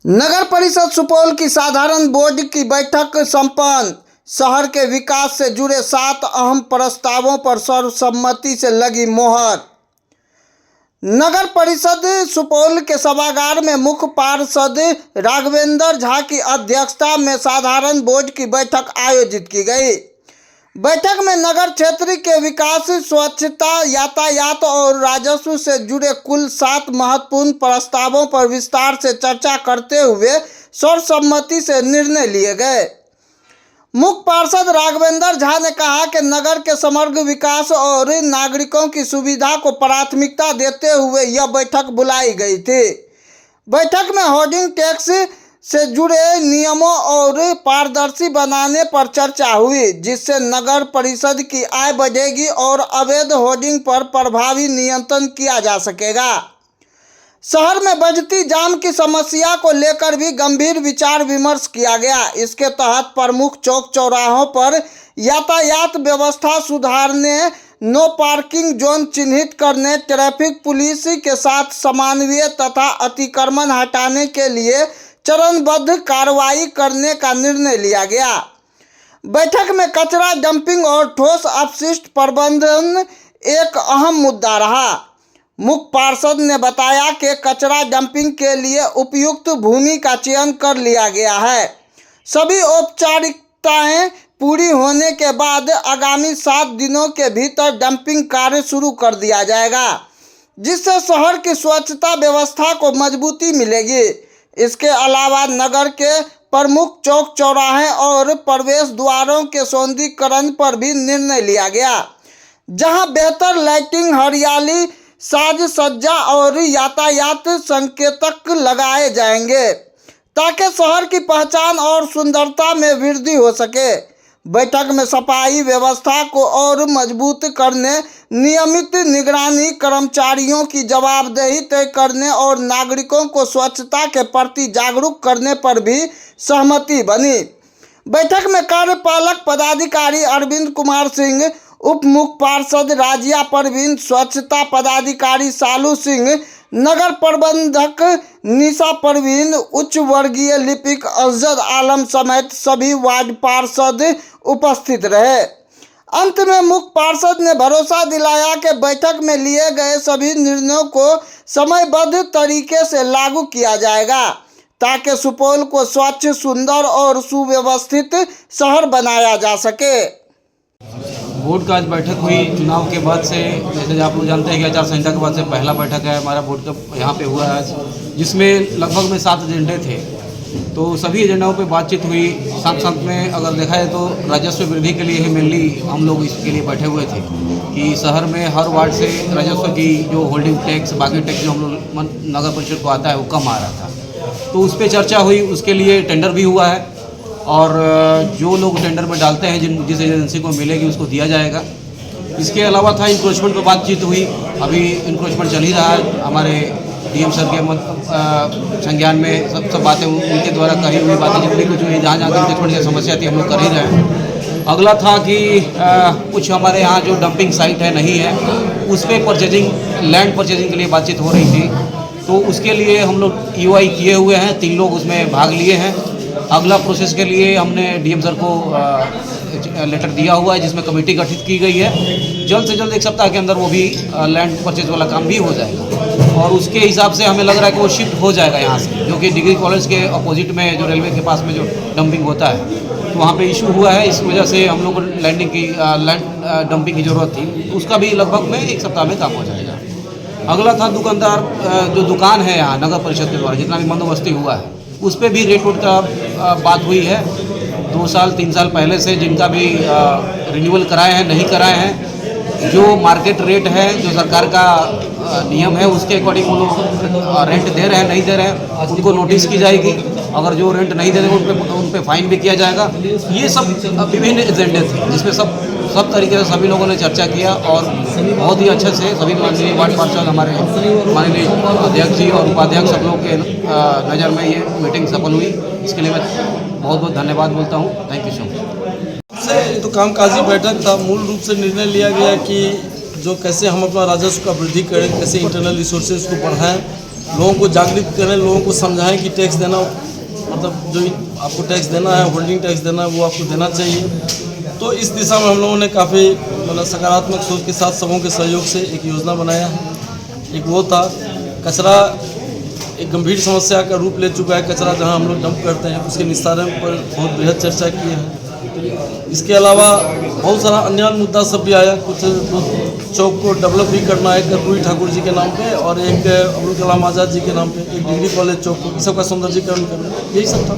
नगर परिषद सुपौल की साधारण बोर्ड की बैठक संपन्न। शहर के विकास से जुड़े 7 अहम प्रस्तावों पर सर्वसम्मति से लगी मोहर। नगर परिषद सुपौल के सभागार में मुख्य पार्षद राघवेंद्र झा की अध्यक्षता में साधारण बोर्ड की बैठक आयोजित की गई। बैठक में नगर क्षेत्र के विकास, स्वच्छता, यातायात और राजस्व से जुड़े कुल 7 महत्वपूर्ण प्रस्तावों पर विस्तार से चर्चा करते हुए सर्वसम्मति से निर्णय लिए गए। मुख्य पार्षद राघवेंद्र झा ने कहा कि नगर के समग्र विकास और नागरिकों की सुविधा को प्राथमिकता देते हुए यह बैठक बुलाई गई थी। बैठक में होर्डिंग टैक्स से जुड़े नियमों और पारदर्शी बनाने पर चर्चा हुई, जिससे नगर परिषद की आय बढ़ेगी और अवैध होर्डिंग पर प्रभावी नियंत्रण किया जा सकेगा। शहर में बढ़ती जाम की समस्या को लेकर भी गंभीर विचार विमर्श किया गया। इसके तहत प्रमुख चौक चौराहों पर यातायात व्यवस्था सुधारने, नो पार्किंग जोन चिन्हित करने, ट्रैफिक पुलिस के साथ समन्वय तथा अतिक्रमण हटाने के लिए चरणबद्ध कार्रवाई करने का निर्णय लिया गया। बैठक में कचरा डंपिंग और ठोस अपशिष्ट प्रबंधन एक अहम मुद्दा रहा। मुख्य पार्षद ने बताया कि कचरा डंपिंग के लिए उपयुक्त भूमि का चयन कर लिया गया है। सभी औपचारिकताएं पूरी होने के बाद आगामी 7 दिनों के भीतर डंपिंग कार्य शुरू कर दिया जाएगा, जिससे शहर की स्वच्छता व्यवस्था को मजबूती मिलेगी। इसके अलावा नगर के प्रमुख चौक चौराहे और प्रवेश द्वारों के सौंदर्यीकरण पर भी निर्णय लिया गया, जहां बेहतर लाइटिंग, हरियाली, साज सज्जा और यातायात संकेतक लगाए जाएंगे, ताकि शहर की पहचान और सुंदरता में वृद्धि हो सके। बैठक में सफाई व्यवस्था को और मजबूत करने, नियमित निगरानी, कर्मचारियों की जवाबदेही तय करने और नागरिकों को स्वच्छता के प्रति जागरूक करने पर भी सहमति बनी। बैठक में कार्यपालक पदाधिकारी अरविंद कुमार सिंह, उप मुख्य पार्षद राजिया परवीन, स्वच्छता पदाधिकारी सालू सिंह, नगर प्रबंधक निशा परवीन, उच्च वर्गीय लिपिक अजद आलम समेत सभी वार्ड पार्षद उपस्थित रहे। अंत में मुख्य पार्षद ने भरोसा दिलाया कि बैठक में लिए गए सभी निर्णयों को समयबद्ध तरीके से लागू किया जाएगा, ताकि सुपौल को स्वच्छ, सुंदर और सुव्यवस्थित शहर बनाया जा सके। बोर्ड का आज बैठक हुई चुनाव के बाद से। जैसे आप लोग जानते हैं कि आचार संहिता के बाद से पहला बैठक है हमारा बोर्ड का यहाँ पे हुआ है, जिसमें लगभग में 7 एजेंडे थे। तो सभी एजेंडाओं पे बातचीत हुई। साथ साथ में अगर देखा जाए तो राजस्व वृद्धि के लिए ही मेनली हम लोग इसके लिए बैठे हुए थे कि शहर में हर वार्ड से राजस्व की जो होल्डिंग टैक्स, बाकी टैक्स जो हम लोग नगर परिषद को आता है वो कम आ रहा था। तो उस पर चर्चा हुई, उसके लिए टेंडर भी हुआ है और जो लोग टेंडर में डालते हैं, जिस एजेंसी को मिलेगी उसको दिया जाएगा। इसके अलावा था इंक्रोचमेंट पर बातचीत हुई। अभी इंक्रोचमेंट चल ही रहा है। हमारे डीएम सर के संज्ञान में सब बातें उनके द्वारा कही हुई बातें, जितनी कुछ हुई, जहाँ जहाँ इंक्रोचमेंट की समस्या थी हम लोग कर ही रहे हैं। अगला था कि कुछ हमारे यहाँ जो डंपिंग साइट है नहीं है, उस पर परचेजिंग, लैंड परचेजिंग के लिए बातचीट हो रही थी। तो उसके लिए हम लोग EOI किए हुए हैं, 3 लोग उसमें भाग लिए हैं। अगला प्रोसेस के लिए हमने डीएम सर को लेटर दिया हुआ है, जिसमें कमेटी गठित की गई है। जल्द से जल्द 1 सप्ताह के अंदर वो भी लैंड परचेज वाला काम भी हो जाएगा और उसके हिसाब से हमें लग रहा है कि वो शिफ्ट हो जाएगा यहाँ से, जो कि डिग्री कॉलेज के अपोजिट में जो रेलवे के पास में जो डंपिंग होता है, तो वहाँ पे इशू हुआ है। इस वजह से हम लोग को लैंड डंपिंग की ज़रूरत थी। उसका भी लगभग में 1 सप्ताह में काम हो जाएगा। अगला था दुकानदार, जो दुकान है यहाँ नगर परिषद के द्वारा जितना भी बंदोबस्ती हुआ है, उस पर भी रेट का बात हुई है। 2 साल 3 साल पहले से जिनका भी रिन्यूअल कराए हैं, नहीं कराए हैं, जो मार्केट रेट है, जो सरकार का नियम है, उसके अकॉर्डिंग वो लोग रेंट दे रहे हैं, नहीं दे रहे हैं, उनको नोटिस की जाएगी। अगर जो रेंट नहीं दे रहे उन पे फाइन भी किया जाएगा। ये सब विभिन्न एजेंडे थे, जिसमें सब तरीके से सभी लोगों ने चर्चा किया और बहुत ही अच्छे से सभी माननीय वार्ड पार्षद, हमारे माननीय अध्यक्ष जी और उपाध्यक्ष, सब लोग के नज़र में ये मीटिंग सफल हुई। इसके लिए मैं बहुत बहुत धन्यवाद बोलता हूँ। Thank you so much. ये तो कामकाजी बैठक था। मूल रूप से निर्णय लिया गया कि जो कैसे हम अपना राजस्व का वृद्धि करें, कैसे इंटरनल रिसोर्सेज को बढ़ाएं लोगों को जागृत करें, लोगों को समझाएं कि टैक्स देना मतलब जो आपको टैक्स देना है, होल्डिंग टैक्स देना है, वो आपको देना चाहिए। तो इस दिशा में हम लोगों ने काफ़ी मतलब सकारात्मक सोच के साथ सबों के सहयोग से एक योजना बनाया है। एक वो था कचरा एक गंभीर समस्या का रूप ले चुका है। कचरा जहां हम लोग डंप करते हैं उसके निस्तारण पर बहुत बेहद चर्चा की है। इसके अलावा बहुत सारा अन्य मुद्दा सब भी आया। कुछ चौक को डेवलप भी करना है कर्पूरी ठाकुर जी के नाम पे और एक अब्दुल कलाम आज़ाद जी के नाम पे एक डिग्री कॉलेज चौक को, सबका सौंदर्यीकरण करना, यही सब था।